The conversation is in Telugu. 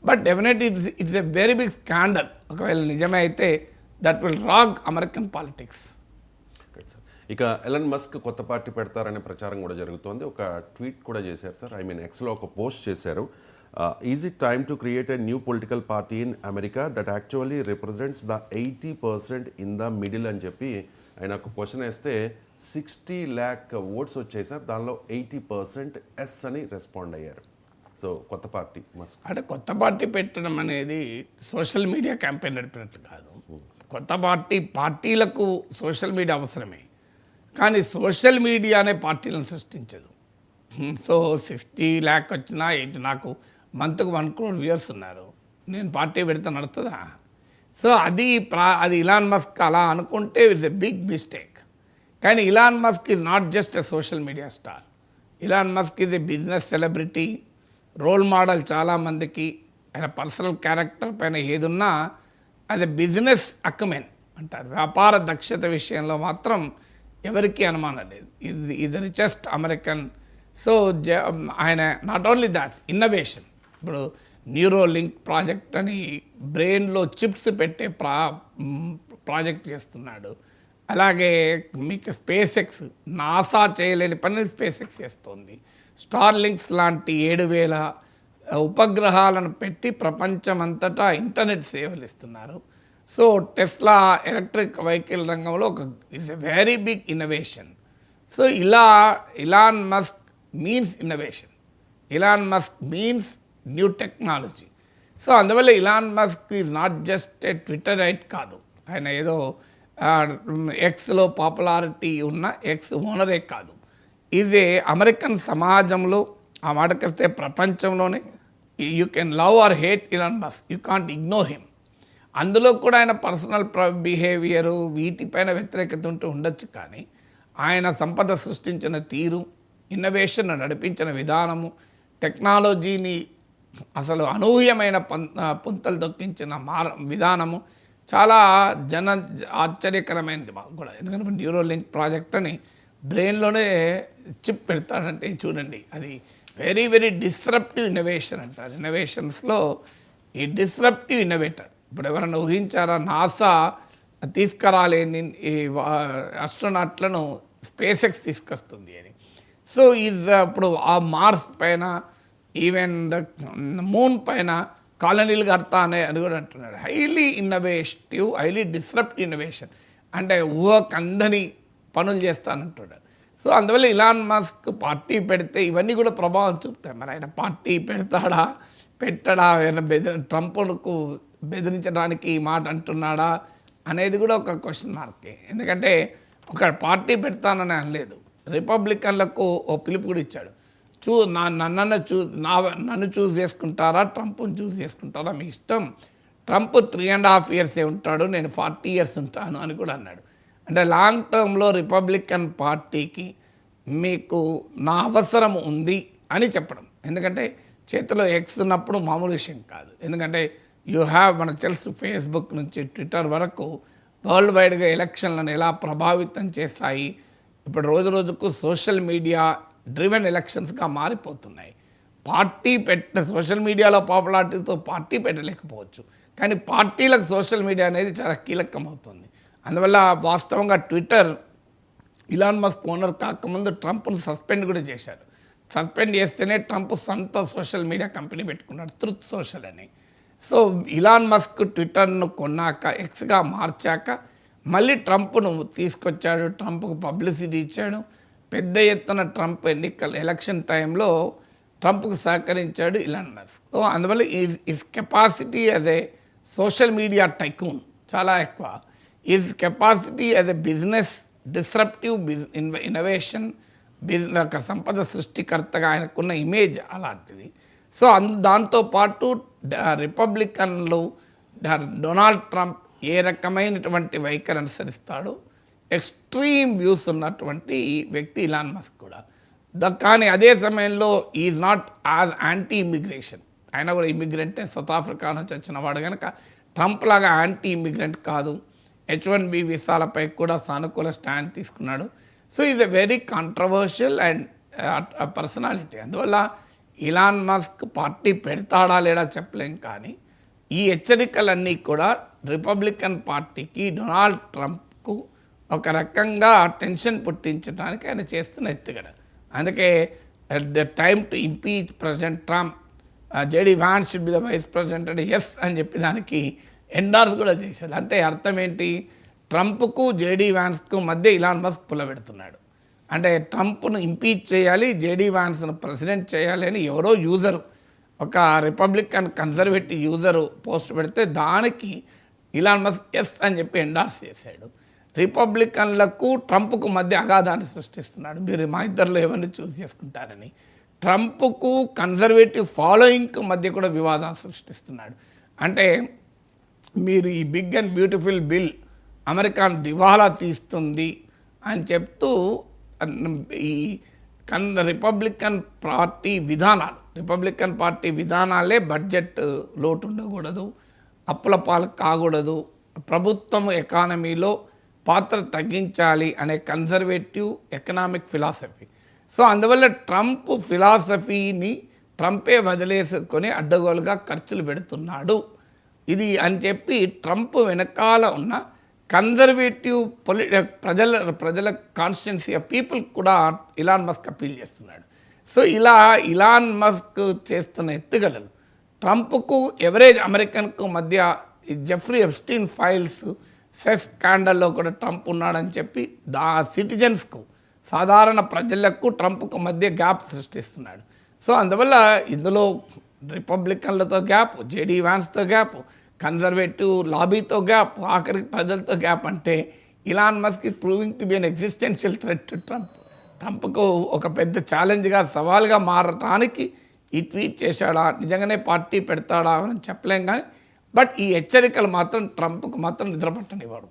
But definitely it's a very big scandal. ఒకవేళ నిజమే అయితే that will rock American politics. ఇక ఎలన్ మస్క్ కొత్త పార్టీ పెడతారనే ప్రచారం కూడా జరుగుతోంది. ఒక ట్వీట్ కూడా చేశారు సార్, ఎక్స్లో ఒక పోస్ట్ చేశారు. Is it time to create a new political party in America that actually represents the 80% in the middle అని చెప్పి ఆయన ఒక క్వశ్చన్ వేస్తే 60 lakh ఓట్స్ వచ్చాయి సార్. దానిలో 80% ఎస్ అని రెస్పాండ్ అయ్యారు. సో కొత్త పార్టీ మస్క్ అంటే కొత్త పార్టీ పెట్టడం అనేది సోషల్ మీడియా క్యాంపెయిన్ నడిపినట్లు కాదు. కొత్త పార్టీలకు సోషల్ మీడియా అవసరమే, కానీ సోషల్ మీడియానే పార్టీలను సృష్టించదు. సో 60 lakh వచ్చినా నాకు మంత్కు 1 crore వ్యూయర్స్ ఉన్నారు, నేను పార్టీ పెడితే నడుతుందా? సో అది ఇలాన్ మస్క్ అలా అనుకుంటే ఇట్స్ ఎ బిగ్ మిస్టేక్. కానీ Elon Musk is not just a social media star. Elon Musk is a business celebrity, role model చాలామందికి. ఆయన పర్సనల్ క్యారెక్టర్ పైన ఏదున్నా అది బిజినెస్ అక్మెన్ అంటారు. వ్యాపార దక్షత విషయంలో మాత్రం ఎవరికీ అనుమానం లేదు. ఇది రిచెస్ట్ అమెరికన్. సో ఆయన నాట్ ఓన్లీ దాట్, ఇన్నోవేషన్. ఇప్పుడు న్యూరో లింక్ ప్రాజెక్ట్ అని బ్రెయిన్లో చిప్స్ పెట్టే ప్రాజెక్ట్ చేస్తున్నాడు. అలాగే మీకు స్పేస్ ఎక్స్, నాసా చేయలేని పని స్పేస్ ఎక్స్ చేస్తుంది. స్టార్ లింక్స్ లాంటి 7,000 ఉపగ్రహాలను పెట్టి ప్రపంచమంతటా ఇంటర్నెట్ సేవలు ఇస్తున్నారు. సో టెస్లా ఎలక్ట్రిక్ వెహికల్ రంగంలో it's a very big innovation. So Elon Musk means innovation. Elon Musk means new technology. So అందువల్ల Elon Musk is not just a twitterite కాదు. ఆయన ఏదో ఎక్స్లో పాపులారిటీ ఉన్న ఎక్స్ ఓనరే కాదు. ఇది అమెరికన్ సమాజంలో, ఆ మాటకొస్తే ప్రపంచంలోనే, you can love or hate Elon Musk, you can't ignore him. అందులో కూడా ఆయన పర్సనల్ బిహేవియరు వీటిపైన వ్యతిరేకత ఉంటూ ఉండొచ్చు, కానీ ఆయన సంపద సృష్టించిన తీరు, ఇన్నోవేషన్ నడిపించిన విధానము, టెక్నాలజీని అసలు అనూహ్యమైన పుంతలు దొక్కించిన విధానము చాలా ఆశ్చర్యకరమైనది మాకు కూడా. ఎందుకంటే న్యూరో లింక్ ప్రాజెక్ట్ అని బ్రెయిన్లోనే చిప్ పెడతాడంటే చూడండి, అది వెరీ వెరీ డిస్రప్టివ్ ఇన్నోవేషన్ అంటారు. ఇన్నోవేషన్స్లో ఈ డిస్రప్టివ్ ఇన్నోవేటర్ ఇప్పుడు ఎవరైనా ఊహించారా? నాసా తీసుకురాలేని ఈ ఆస్ట్రోనాట్లను స్పేస్ ఎక్స్ తీసుకొస్తుంది అని. సో ఇప్పుడు ఆ మార్స్ పైన, ఈవెన్ మూన్ పైన కాలనీలు కడతా అని కూడా అంటున్నాడు. Highly innovative, highly disruptive innovation. అంటే ఊహకందని పనులు చేస్తానంటున్నాడు. సో అందువల్ల ఇలాన్ మస్క్ పార్టీ పెడితే ఇవన్నీ కూడా ప్రభావం చూపుతాయి. మరి ఆయన పార్టీ పెట్టడా, ట్రంప్కు బెదిరించడానికి ఈ మాట అంటున్నాడా అనేది కూడా ఒక క్వశ్చన్ మార్కే. ఎందుకంటే ఒక పార్టీ పెడతానని అనలేదు. రిపబ్లికన్లకు ఓ పిలుపు కూడా ఇచ్చాడు. నన్ను చూస్ చేసుకుంటారా, ట్రంప్ని చూస్ చేసుకుంటారా, మీ ఇష్టం. ట్రంప్ 3.5 years ఉంటాడు, నేను 40 years ఉంటాను అని కూడా అన్నాడు. అంటే లాంగ్ టర్మ్లో రిపబ్లికన్ పార్టీకి మీకు నా అవసరం ఉంది అని చెప్పడం. ఎందుకంటే చేతిలో ఎక్స్ ఉన్నప్పుడు మామూలు విషయం కాదు. ఎందుకంటే మనకు తెలుసు, ఫేస్బుక్ నుంచి ట్విట్టర్ వరకు వరల్డ్ వైడ్గా ఎలక్షన్లను ఎలా ప్రభావితం చేస్తాయి. ఇప్పుడు రోజు రోజుకు సోషల్ మీడియా డ్రివెన్ ఎలక్షన్స్గా మారిపోతున్నాయి. పార్టీ సోషల్ మీడియాలో పాపులారిటీతో పార్టీ పెట్టలేకపోవచ్చు, కానీ పార్టీలకు సోషల్ మీడియా అనేది చాలా కీలకం అవుతుంది. అందువల్ల వాస్తవంగా ట్విట్టర్ ఇలాన్ మస్క్ ఓనర్ కాకముందు ట్రంప్ను సస్పెండ్ కూడా చేశారు. సస్పెండ్ చేస్తేనే ట్రంప్ సొంత సోషల్ మీడియా కంపెనీ పెట్టుకున్నాడు, ట్రూత్ సోషల్ అని. సో ఇలాన్ మస్క్ ట్విట్టర్ను కొన్నాక, ఎక్స్గా మార్చాక మళ్ళీ ట్రంప్ను తీసుకొచ్చాడు, ట్రంప్కు పబ్లిసిటీ ఇచ్చాడు. పెద్ద ఎత్తున ట్రంప్ ఎలక్షన్ టైంలో ట్రంప్కు సహకరించాడు ఇలాన్ మస్క్. సో అందువల్ల is capacity as a social media tycoon చాలా ఎక్కువ. Is capacity as a business disruptive innovation, ఒక సంపద సృష్టికర్తగా ఆయనకున్న ఇమేజ్ అలాంటిది. సో దాంతోపాటు రిపబ్లికన్లు, డొనాల్డ్ ట్రంప్ ఏ రకమైనటువంటి వైఖరి అనుసరిస్తాడో ఎక్స్ట్రీమ్ వ్యూస్ ఉన్నటువంటి వ్యక్తి ఇలాన్ మస్క్ కూడా. కానీ అదే సమయంలో is not as anti immigration. ఆయన కూడా ఇమిగ్రెంటే, సౌత్ ఆఫ్రికా నుంచి వచ్చిన వాడు కనుక ట్రంప్ లాగా యాంటీ ఇమిగ్రెంట్ కాదు. H1B వీసాలపై కూడా సానుకూల స్టాండ్ తీసుకున్నాడు. So is a very controversial and personality. అందువల్ల ఇలాన్ మస్క్ పార్టీ పెడతాడా లేడా చెప్పలేం, కానీ ఈ హెచ్చరికలన్నీ కూడా రిపబ్లికన్ పార్టీకి డొనాల్డ్ ట్రంప్కు ఒక రకంగా టెన్షన్ పుట్టించడానికి ఆయన చేస్తున్న ఎత్తుగడ. అందుకే at the time to impeach President Trump, JD Vance should be the vice president అంటే ఎస్ అని చెప్పి దానికి ఎండార్స్ కూడా చేశాడు. అంటే అర్థం ఏంటి, ట్రంప్కు జేడీ వ్యాన్స్కు మధ్య ఇలాన్ మస్క్ పుల్లబెడుతున్నాడు. అంటే ట్రంప్ను ఇంపీచ్ చేయాలి, జేడీ వ్యాన్స్ను ప్రెసిడెంట్ చేయాలి అని ఎవరో యూజరు, ఒక రిపబ్లికన్ కన్జర్వేటివ్ యూజరు పోస్ట్ పెడితే దానికి ఇలాన్ మస్క్ ఎస్ అని చెప్పి ఎండార్స్ చేశాడు. రిపబ్లికన్లకు ట్రంప్కు మధ్య అగాధాన్ని సృష్టిస్తున్నాడు. మీరు మా ఇద్దరిలో ఎవరిని చూస్ చేసుకుంటారని ట్రంప్కు కన్జర్వేటివ్ ఫాలోయింగ్కు మధ్య కూడా వివాదాన్ని సృష్టిస్తున్నాడు. అంటే మీరు ఈ బిగ్ అండ్ బ్యూటిఫుల్ బిల్ అమెరికాను దివాలా తీస్తుంది అని చెప్తూ ఈ రిపబ్లికన్ పార్టీ విధానాలే బడ్జెట్ లోటు ఉండకూడదు, అప్పుల పాలు కాకూడదు, ప్రభుత్వం ఎకానమీలో పాత్ర తగ్గించాలి అనే కన్జర్వేటివ్ ఎకనామిక్ ఫిలాసఫీ. సో అందువల్ల ట్రంప్ ఫిలాసఫీని ట్రంపే వదిలేసుకొని అడ్డగోలుగా ఖర్చులు పెడుతున్నాడు ఇది అని చెప్పి ట్రంప్ వెనకాల ఉన్న కన్జర్వేటివ్ ప్రజల కాన్స్టిట్యున్సీ ఆఫ్ పీపుల్ కూడా ఇలాన్ మస్క్ అప్పీల్ చేస్తున్నాడు. సో ఇలా ఇలాన్ మస్క్ చేస్తున్న ఎత్తుగడలు ట్రంప్కు ఎవరేజ్ అమెరికన్కు మధ్య జెఫ్రీ ఎప్స్టీన్ ఫైల్స్ సెక్స్ స్కాండల్లో కూడా ట్రంప్ ఉన్నాడని చెప్పి సిటిజన్స్కు సాధారణ ప్రజలకు ట్రంప్కు మధ్య గ్యాప్ సృష్టిస్తున్నాడు. సో అందువల్ల ఇందులో రిపబ్లికన్లతో గ్యాప్, జేడీ వ్యాన్స్తో గ్యాప్, కన్జర్వేటివ్ లాబీతో గ్యాప్, ఆఖరికి ప్రజలతో గ్యాప్. అంటే Elon Musk is proving to be an existential threat to ట్రంప్కు ఒక పెద్ద ఛాలెంజ్గా, సవాల్గా మారటానికి ఈ ట్వీట్ చేశాడా, నిజంగానే పార్టీ పెడతాడా అని చెప్పలేం. కానీ బట్ ఈ హెచ్చరికలు మాత్రం ట్రంప్కు మాత్రం నిద్రపట్టనివ్వడు.